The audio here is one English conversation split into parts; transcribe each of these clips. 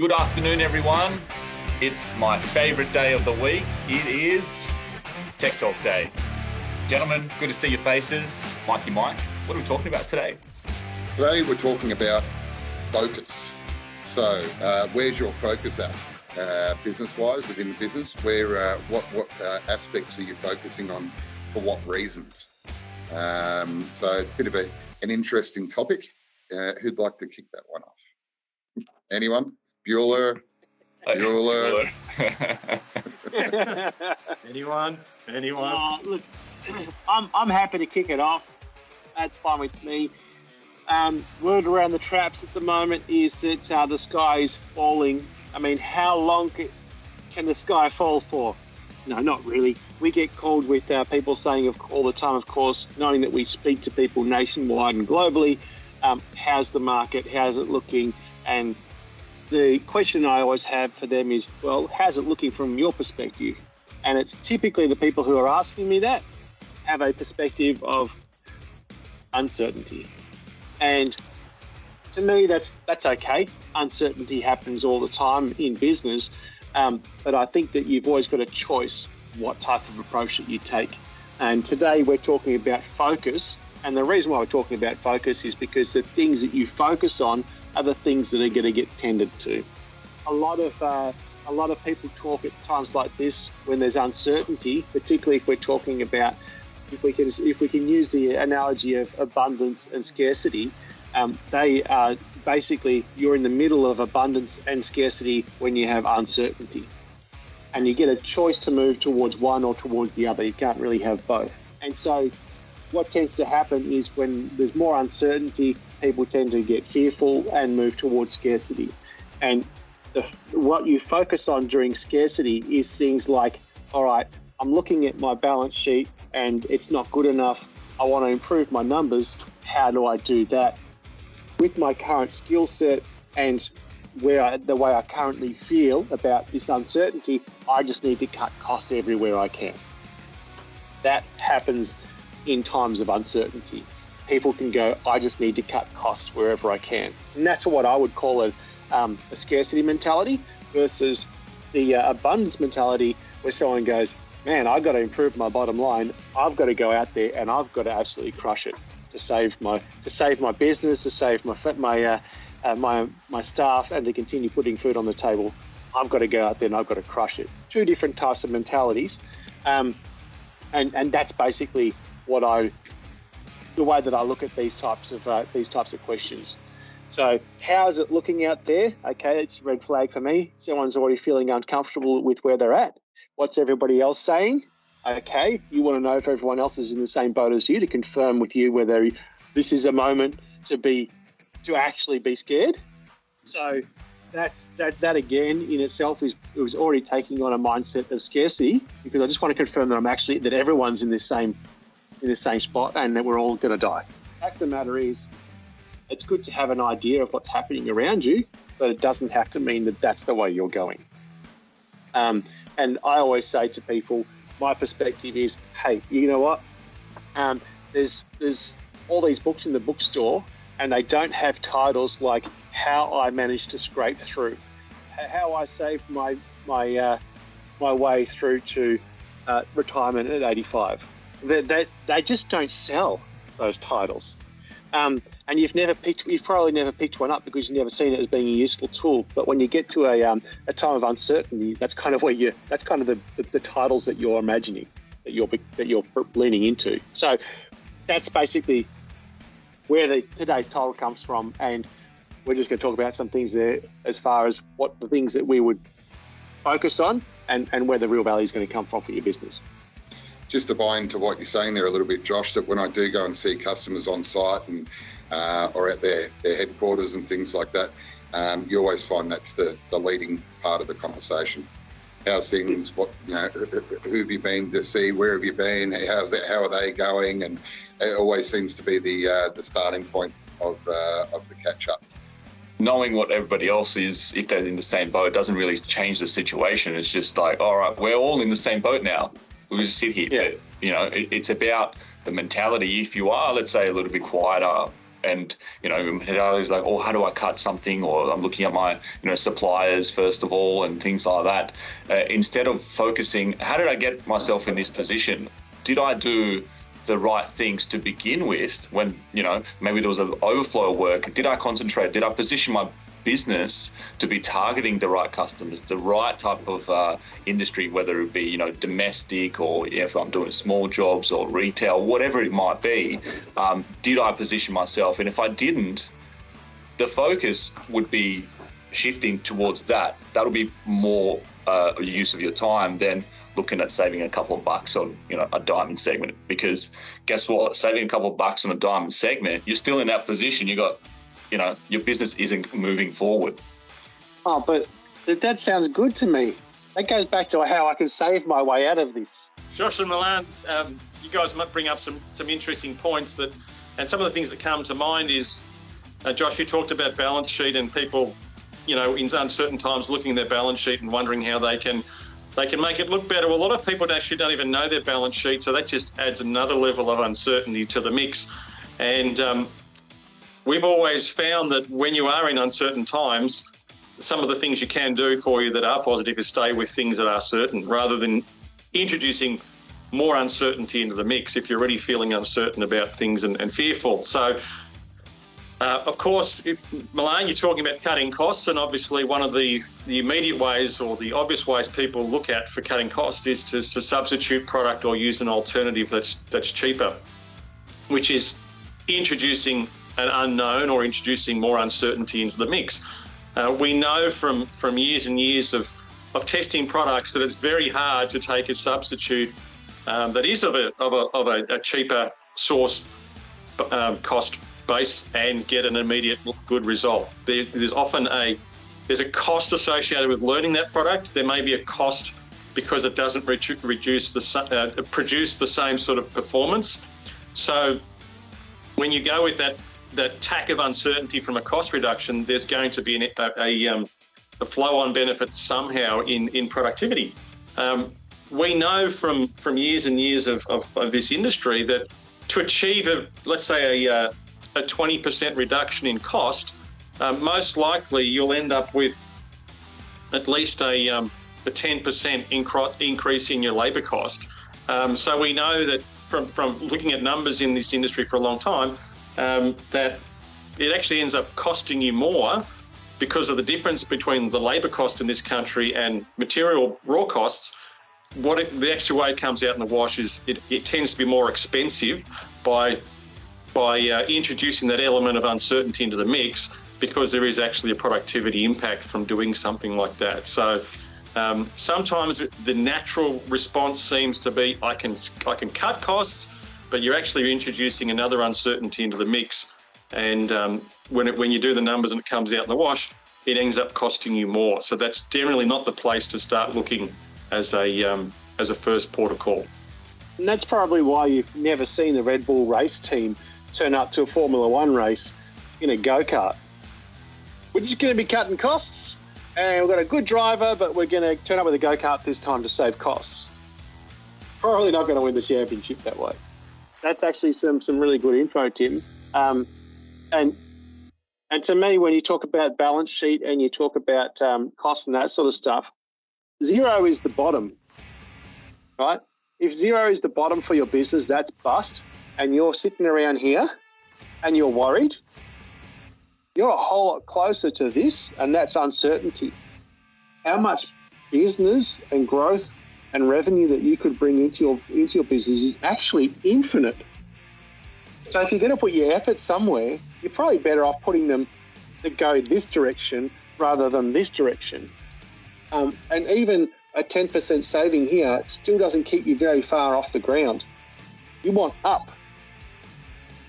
Good afternoon, everyone. It's my favorite day of the week. It is Tech Talk Day. Gentlemen, good to see your faces. Mikey Mike, what are we talking about today? Today we're talking about focus. So where's your focus at? Business-wise, within the business, what aspects are you focusing on for what reasons? So a bit of an interesting topic. Who'd like to kick that one off? Anyone? Bueller? Anyone? Look, I'm happy to kick it off. That's fine with me. Word around the traps at the moment is that the sky is falling. I mean, how long can the sky fall for? No, not really. We get called with people saying all the time, of course, knowing that we speak to people nationwide and globally, how's the market, how's it looking? And the question I always have for them is, well, how's it looking from your perspective? And it's typically the people who are asking me that have a perspective of uncertainty. And to me, that's okay. Uncertainty happens all the time in business, but I think that you've always got a choice what type of approach that you take. And today we're talking about focus. And the reason why we're talking about focus is because the things that you focus on are the things that are going to get tended to. A lot of people talk at times like this when there's uncertainty, particularly if we're talking about if we can use the analogy of abundance and scarcity. They are basically, you're in the middle of abundance and scarcity when you have uncertainty, and you get a choice to move towards one or towards the other. You can't really have both. And so what tends to happen is when there's more uncertainty, people tend to get fearful and move towards scarcity. And what you focus on during scarcity is things like, all right, I'm looking at my balance sheet and it's not good enough. I want to improve my numbers. How do I do that? With my current skill set and the way I currently feel about this uncertainty, I just need to cut costs everywhere I can. That happens in times of uncertainty. People can go, I just need to cut costs wherever I can. And that's what I would call a scarcity mentality versus the abundance mentality, where someone goes, man, I've got to improve my bottom line. I've got to go out there and I've got to absolutely crush it to save my business, to save my staff, and to continue putting food on the table. I've got to go out there and I've got to crush it. Two different types of mentalities, and that's basically the way that I look at these types of questions. So, how is it looking out there? Okay, it's a red flag for me. Someone's already feeling uncomfortable with where they're at. What's everybody else saying? Okay, you want to know if everyone else is in the same boat as you to confirm with you whether this is a moment to actually be scared. So that again in itself was already taking on a mindset of scarcity, because I just want to confirm that everyone's in this same spot and that we're all going to die. The fact of the matter is, it's good to have an idea of what's happening around you, but it doesn't have to mean that that's the way you're going. And I always say to people, my perspective is, hey, you know what? There's all these books in the bookstore, and they don't have titles like "How I Managed to Scrape Through," "How I Saved my way through to retirement at 85." They just don't sell those titles. And you've probably never picked one up because you've never seen it as being a useful tool. But when you get to a time of uncertainty, that's kind of the titles that you're imagining, that you're leaning into. So that's basically where today's title comes from, and we're just going to talk about some things there as far as what the things that we would focus on and where the real value is going to come from for your business. Just to buy into what you're saying there a little bit, Josh, that when I do go and see customers on site and or at their headquarters and things like that, you always find that's the leading part of the conversation. How's things? Who have you been to see? Where have you been? How are they going? And it always seems to be the starting point of the catch up. Knowing what everybody else is, if they're in the same boat, doesn't really change the situation. It's just like, all right, we're all in the same boat now. We just sit here. Yeah. But, it's about the mentality. If you are, let's say, a little bit quieter, and I was like, oh, how do I cut something? Or I'm looking at my suppliers first of all and things like that. Instead of focusing, how did I get myself in this position? Did I do the right things to begin with when maybe there was an overflow of work? Did I concentrate? Did I position my business to be targeting the right customers, the right type of industry, whether it be domestic, or if I'm doing small jobs or retail, whatever it might be? Did I position myself? And if I didn't, the focus would be shifting towards that. That'll be more use of your time than looking at saving a couple of bucks on a diamond segment. Because guess what, saving a couple of bucks on a diamond segment, you're still in that position. You got your business isn't moving forward. Oh, but that sounds good to me. That goes back to how I can save my way out of this. Josh and Milan, you guys might bring up some interesting points and some of the things that come to mind is, Josh, you talked about balance sheet and people, in uncertain times looking at their balance sheet and wondering how they can make it look better. Well, a lot of people actually don't even know their balance sheet, so that just adds another level of uncertainty to the mix. And we've always found that when you are in uncertain times, some of the things you can do for you that are positive is stay with things that are certain rather than introducing more uncertainty into the mix if you're already feeling uncertain about things and fearful. So, of course, Milan, you're talking about cutting costs, and obviously one of the immediate ways or the obvious ways people look at for cutting costs is to substitute product or use an alternative that's cheaper, which is introducing an unknown or introducing more uncertainty into the mix. We know from years and years of testing products that it's very hard to take a substitute that is of a cheaper source cost base and get an immediate good result. There's often a cost associated with learning that product. There may be a cost because it doesn't produce the same sort of performance. So when you go with that tack of uncertainty from a cost reduction, there's going to be a flow-on benefit somehow in productivity. We know from years and years of this industry that to achieve let's say a 20% reduction in cost, most likely you'll end up with at least a 10% increase in your labour cost. So we know that from looking at numbers in this industry for a long time, that it actually ends up costing you more because of the difference between the labour cost in this country and material raw costs. The actual way it comes out in the wash is it tends to be more expensive by introducing that element of uncertainty into the mix, because there is actually a productivity impact from doing something like that. So sometimes the natural response seems to be I can cut costs, but you're actually introducing another uncertainty into the mix, and when you do the numbers and it comes out in the wash, it ends up costing you more. So that's generally not the place to start looking as a first port of call. And that's probably why you've never seen the Red Bull race team turn up to a Formula One race in a go-kart. We're just going to be cutting costs, and we've got a good driver, but we're going to turn up with a go-kart this time to save costs. Probably not going to win the championship that way. That's actually some really good info, Tim. And to me, when you talk about balance sheet and you talk about costs and that sort of stuff, zero is the bottom, right? If zero is the bottom for your business, that's bust, and you're sitting around here and you're worried, you're a whole lot closer to this, and that's uncertainty. How much business and growth and revenue that you could bring into your business is actually infinite. So if you're going to put your efforts somewhere, you're probably better off putting them to go this direction rather than this direction. And even a 10% saving here still doesn't keep you very far off the ground. You want up.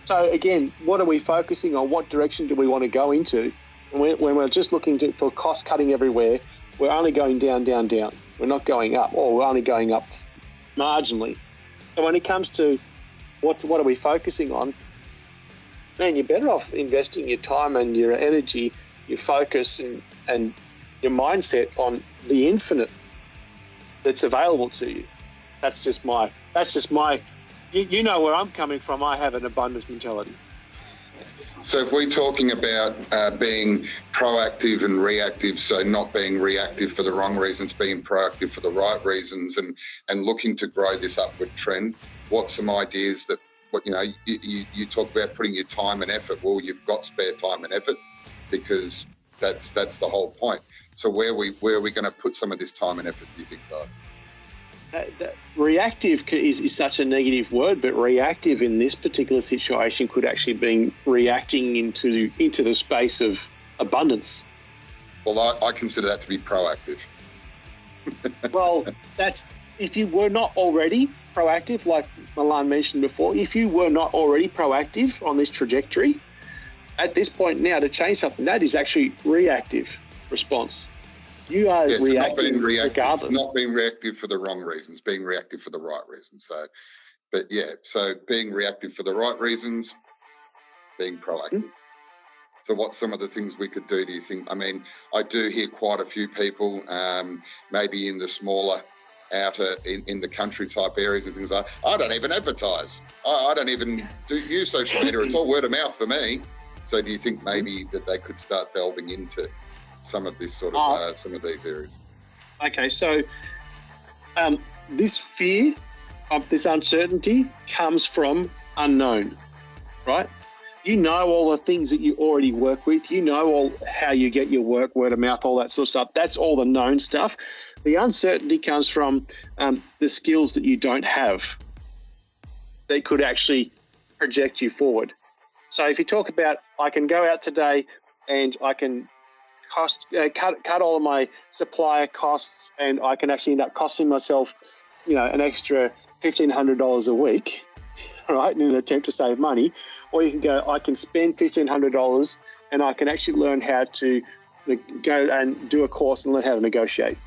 So again, what are we focusing on? What direction do we want to go into? When we're just looking for cost cutting everywhere, we're only going down, down, down. We're not going up, or we're only going up marginally. So when it comes to what are we focusing on, man, you're better off investing your time and your energy, your focus and your mindset on the infinite that's available to you. That's just my, you know where I'm coming from. I have an abundance mentality. So if we're talking about being proactive and reactive, so not being reactive for the wrong reasons, being proactive for the right reasons, and looking to grow this upward trend, what's some ideas that, you talk about putting your time and effort? Well, you've got spare time and effort, because that's the whole point. So where are we going to put some of this time and effort, do you think, Guy? Reactive is such a negative word, but reactive in this particular situation could actually be reacting into the space of abundance. Well, I consider that to be proactive. Well, that's if you were not already proactive, like Milan mentioned before, if you were not already proactive on this trajectory, at this point now to change something, that is actually reactive response. You are reacting regardless. Not being reactive for the wrong reasons, being reactive for the right reasons. So being reactive for the right reasons, being proactive. So what's some of the things we could do, do you think? I mean, I do hear quite a few people, maybe in the smaller outer, in the country type areas and things like that. I don't even advertise. I don't even use social media. It's all word of mouth for me. So do you think maybe that they could start delving into some of this sort of some of these areas? Okay, so this fear of this uncertainty comes from unknown, right? You know all the things that you already work with. You know all how you get your work, word of mouth, all that sort of stuff. That's all the known stuff. The uncertainty comes from the skills that you don't have. They could actually project you forward. So if you talk about, I can go out today and I can cut all of my supplier costs, and I can actually end up costing myself, an extra $1,500 a week, right, in an attempt to save money. Or you can go, I can spend $1,500 and I can actually learn how to go and do a course and learn how to negotiate.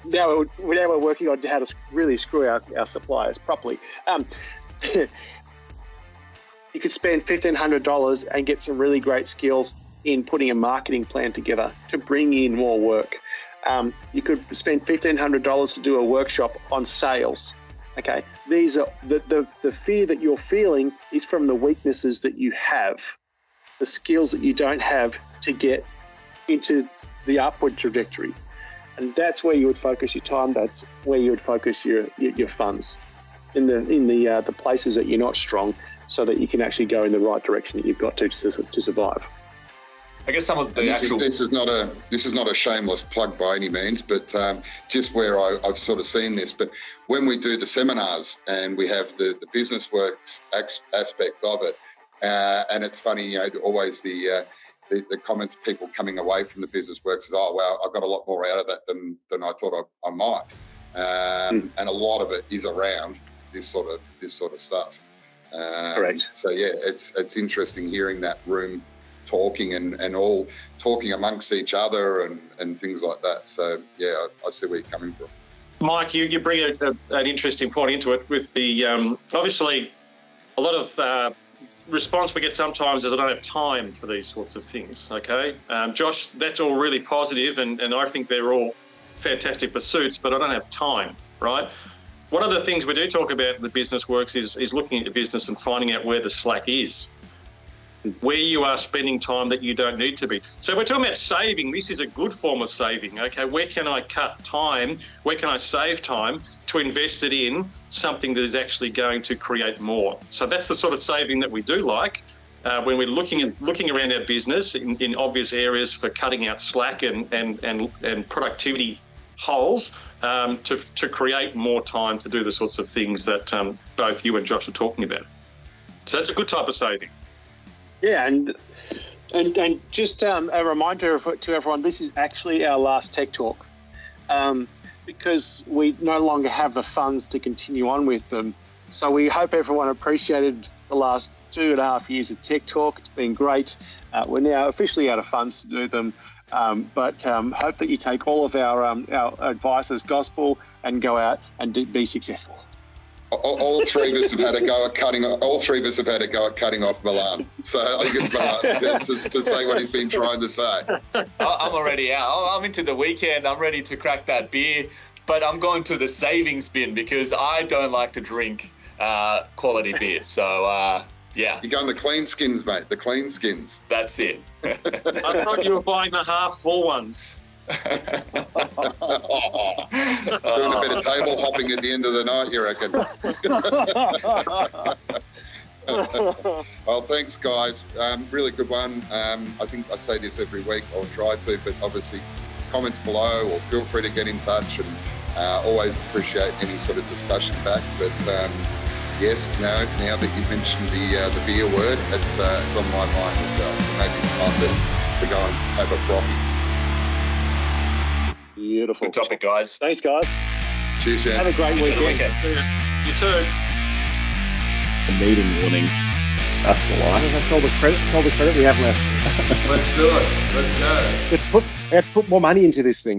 Now we're working on how to really screw our suppliers properly. You could spend $1,500 and get some really great skills in putting a marketing plan together to bring in more work. You could spend $1,500 to do a workshop on sales. Okay, these are the fear that you're feeling is from the weaknesses that you have, the skills that you don't have to get into the upward trajectory, and that's where you would focus your time. That's where you would focus your funds in the places that you're not strong, so that you can actually go in the right direction that you've got to survive. I guess some of the this is not a shameless plug by any means, but just where I've sort of seen this. But when we do the seminars and we have the business works aspect of it, and it's funny, always the comments people coming away from the business works is, oh wow, I got a lot more out of that than I thought I might, and a lot of it is around this sort of stuff. Correct. So yeah, it's interesting hearing that room talking and all talking amongst each other and things like that. So yeah, I see where you're coming from. Mike, you bring an interesting point into it with the obviously a lot of response we get sometimes is I don't have time for these sorts of things. Okay, Josh, that's all really positive, and I think they're all fantastic pursuits, but I don't have time, right? One of the things we do talk about in the business works is looking at your business and finding out where the slack is, where you are spending time that you don't need to be. So we're talking about saving. This is a good form of saving. Okay, where can I cut time? Where can I save time to invest it in something that is actually going to create more? So that's the sort of saving that we do like when we're looking around our business in obvious areas for cutting out slack and productivity holes to create more time to do the sorts of things that both you and Josh are talking about. So that's a good type of saving. Yeah, and just a reminder to everyone, this is actually our last Tech Talk because we no longer have the funds to continue on with them. So we hope everyone appreciated the last 2.5 years of Tech Talk. It's been great. We're now officially out of funds to do them, but hope that you take all of our advice as gospel and go out and be successful. All three of us have had a go at cutting. All three of us have had a go at cutting off Milan. So I think it's Milan to say what he's been trying to say. I'm already out. I'm into the weekend. I'm ready to crack that beer, but I'm going to the savings bin because I don't like to drink quality beer. So Yeah, You're going the clean skins, mate. The clean skins. that's it. I thought you were buying the half full ones. Doing a bit of table hopping at the end of the night, you reckon? Well, thanks, guys. Really good one. I think I say this every week, I'll try to, but obviously comments below or feel free to get in touch, and always appreciate any sort of discussion back. But yes, now that you've mentioned the beer word, it's on my mind as well. So maybe it's time to go and have a frothy. Beautiful. Good topic, guys. Thanks, guys. Cheers, James. Have a great weekend. You too. A meeting warning. That's the life. That's all the credit. That's all the credit we have left. Let's do it. Let's go. Let's put more money into this thing.